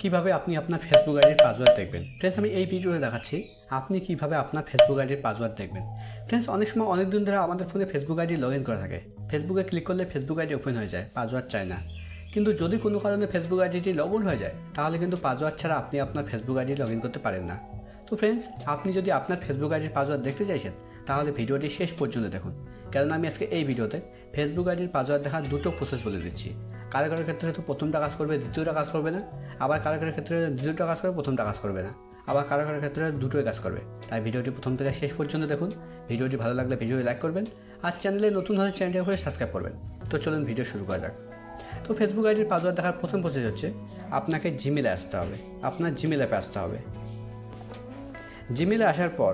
কিভাবে আপনি আপনার ফেসবুক আইডির পাসওয়ার্ড দেখবেন। ফ্রেন্ডস, আমি এই ভিডিওতে দেখাচ্ছি আপনি কিভাবে আপনার ফেসবুক আইডির পাসওয়ার্ড দেখবেন। ফ্রেন্ডস, অনেক সময় অনেক দিন ধরে আমাদের ফোনে ফেসবুক আইডি লগ ইন করা থাকে। ফেসবুকে ক্লিক করলে ফেসবুক আইডি ওপেন হয়ে যায়, পাসওয়ার্ড চায় না। কিন্তু যদি কোনো কারণে ফেসবুক আইডিটি লগ ইন হয়ে যায় তাহলে কিন্তু পাসওয়ার্ড ছাড়া আপনি আপনার ফেসবুক আইডি লগ ইন করতে পারেন না। তো ফ্রেন্ডস, আপনি যদি আপনার ফেসবুক আইডির পাসওয়ার্ড দেখতে চাইছেন তাহলে ভিডিওটি শেষ পর্যন্ত দেখুন, কারণ আমি আজকে এই ভিডিওতে ফেসবুক আইডির পাসওয়ার্ড দেখার দুটো প্রসেস বলে দিচ্ছি। কারো কারোর ক্ষেত্রে হয়তো প্রথমটা কাজ করবে, দ্বিতীয়টা কাজ করবে না। আবার কারো কারোর ক্ষেত্রে দ্বিতীয়টা কাজ করবে, প্রথমটা কাজ করবে না। আবার কারো কারোর ক্ষেত্রে দুটোই কাজ করবে। তাই ভিডিওটি প্রথম থেকে শেষ পর্যন্ত দেখুন। ভিডিওটি ভালো লাগলে ভিডিওটি লাইক করবেন, আর চ্যানেলে নতুন হলে চ্যানেলটি করে সাবস্ক্রাইব করবেন। তো চলুন ভিডিও শুরু করা যাক। তো ফেসবুক আইডির পাসওয়ার্ড দেখার প্রথম প্রসেস হচ্ছে আপনাকে জিমেলে আসতে হবে। আপনার জিমেল অ্যাপে আসতে হবে। জিমেলে আসার পর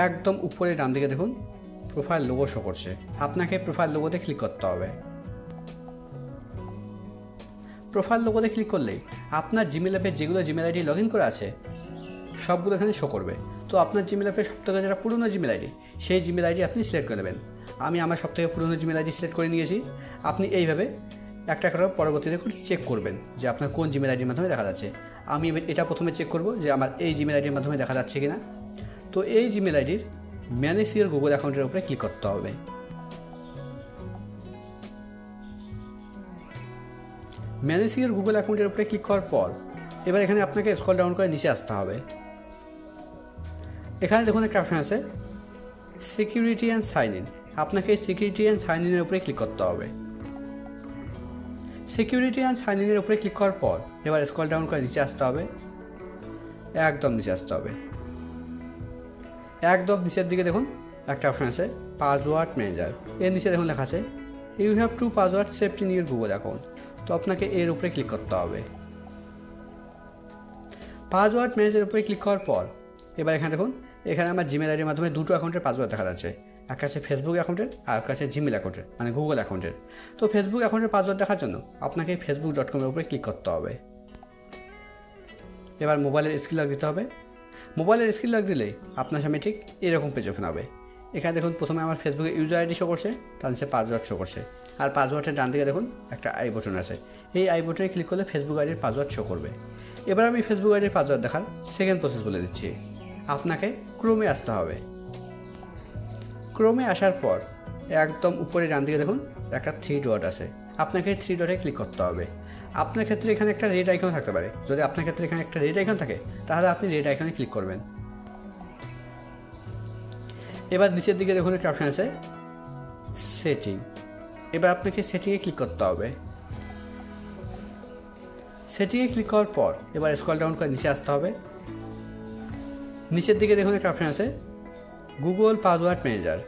একদম উপরে ডান দিকে দেখুন প্রোফাইল লোগো শো করছে। আপনাকে প্রোফাইল লোগোতে ক্লিক করতে হবে। প্রোফাইল লোগোতে ক্লিক করলেই আপনার জিমেল অ্যাপে যেগুলো জিমেল আইডি লগ ইন করা আছে সবগুলো এখানে শো করবে। তো আপনার জিমেল অ্যাপে সবথেকে যেটা পুরনো জিমেল আইডি, সেই জিমেল আইডি আপনি সিলেক্ট করে নেবেন। আমি আমার সবথেকে পুরনো জিমেল আইডি সিলেক্ট করে নিয়েছি। আপনি এইভাবে একটা করে পরবর্তীতে চেক করবেন যে আপনার কোন জিমেল আইডির মাধ্যমে দেখা যাচ্ছে। আমি এটা প্রথমে চেক করব যে আমার এই জিমেল আইডির মাধ্যমে দেখা যাচ্ছে কি না। তো এই জিমেল আইডির ম্যানেজ ইওর গুগল অ্যাকাউন্টের উপরে ক্লিক করতে হবে। ম্যানেজ ইওর গুগল অ্যাকাউন্টের উপরে ক্লিক করার পর এবার এখানে আপনাকে স্ক্রল ডাউন করে নিচে আসতে হবে। এখানে দেখুন একটা অপশন আছে সিকিউরিটি অ্যান্ড সাইন ইন। আপনাকে সিকিউরিটি অ্যান্ড সাইন ইনের উপরে ক্লিক করতে হবে। সিকিউরিটি অ্যান্ড সাইন ইনের উপরে ক্লিক করার পর এবার স্ক্রল ডাউন করে নিচে আসতে হবে। একদম নিচে আসতে হবে। একদম নিচের দিকে দেখুন একটা অপশন আছে পাসওয়ার্ড ম্যানেজার। এর নিচে দেখুন লেখা আছে you have two password saved in your Google account. তো আপনাকে এর উপরে ক্লিক করতে হবে। পাসওয়ার্ড ম্যানেজারের উপরে ক্লিক করার পর এবার এখানে দেখুন এখানে আমার জিমেল আইডির মাধ্যমে দুটো অ্যাকাউন্টের পাসওয়ার্ড দেখা যাচ্ছে। একটা আছে ফেসবুক অ্যাকাউন্টের আর একটা আছে জিমেল অ্যাকাউন্টের, মানে গুগল অ্যাকাউন্টের। তো ফেসবুক অ্যাকাউন্টের পাসওয়ার্ড দেখার জন্য আপনাকে facebook.com-এর উপরে ক্লিক করতে হবে। এবার মোবাইলের স্ক্রিন লক দিতে হবে। মোবাইলের স্ক্রিন লক দিলেই আপনার সামনে ঠিক এরকম পেজ ওপেন হবে। এখানে দেখুন প্রথমে আমার ফেসবুকে ইউজার আইডি শো করছে, তার নিচে পাসওয়ার্ড শো করছে। আর পাসওয়ার্ডের ডান দিকে দেখুন একটা আই বাটন আছে। এই আই বাটনে ক্লিক করলে ফেসবুক আইডির পাসওয়ার্ড শো করবে। এবার আমি ফেসবুক আইডির পাসওয়ার্ড দেখার সেকেন্ড প্রসেস বলে দিচ্ছি। আপনাকে ক্রোমে আসতে হবে। ক্রোমে আসার পর একদম উপরে ডান দিকে দেখুন একটা 3 ডট আছে। আপনাকে 3 ডটে ক্লিক করতে হবে। আপনার ক্ষেত্রে এখানে একটা রেড আইকন থাকতে পারে। যদি আপনার ক্ষেত্রে এখানে একটা রেড আইকন থাকে তাহলে আপনি রেড আইকনে ক্লিক করবেন। এবার নিচের দিকে দেখুন একটা অপশান আছে সেটিং। এবার আপনাকে সেটিংয়ে ক্লিক করতে হবে। সেটিংয়ে ক্লিক করার পর এবার স্ক্রল ডাউন করে নিচে আসতে হবে। নিচের দিকে দেখুন একটা অপশান আছে Google password manager.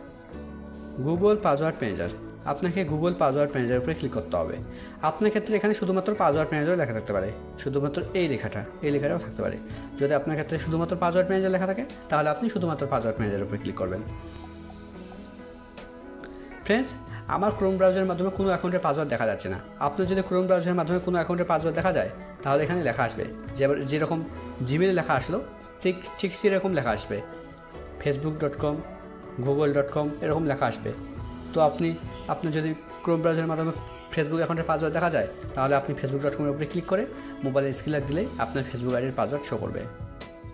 Google password manager. আপনাকে গুগল পাসওয়ার্ড ম্যানেজারের উপরে ক্লিক করতে হবে। আপনার ক্ষেত্রে এখানে শুধুমাত্র পাসওয়ার্ড ম্যানেজার লেখা থাকতে পারে, শুধুমাত্র এই লেখাটাও থাকতে পারে। যদি আপনার ক্ষেত্রে শুধুমাত্র পাসওয়ার্ড ম্যানেজার লেখা থাকে তাহলে আপনি শুধুমাত্র পাসওয়ার্ড ম্যানেজারের উপরে ক্লিক করবেন। ফ্রেন্ডস, আমার ক্রোম ব্রাউজারের মাধ্যমে কোনো অ্যাকাউন্টের পাসওয়ার্ড দেখা যাচ্ছে না। আপনার যদি ক্রোম ব্রাউজারের মাধ্যমে কোনো অ্যাকাউন্টের পাসওয়ার্ড দেখা যায় তাহলে এখানে লেখা আসবে যেরকম জিমেলে লেখা আসলো ঠিক সেরকম লেখা আসবে facebook.com, google.com এরকম লেখা আসবে। তো আপনার যদি ক্রোম ব্রাউজারের মাধ্যমে ফেসবুক অ্যাকাউন্টের পাসওয়ার্ড দেখা যায় তাহলে আপনি facebook.com-এর উপরে ক্লিক করে মোবাইলের স্ক্রিন লক দিলেই আপনার ফেসবুক আইডির পাসওয়ার্ড শো করবে।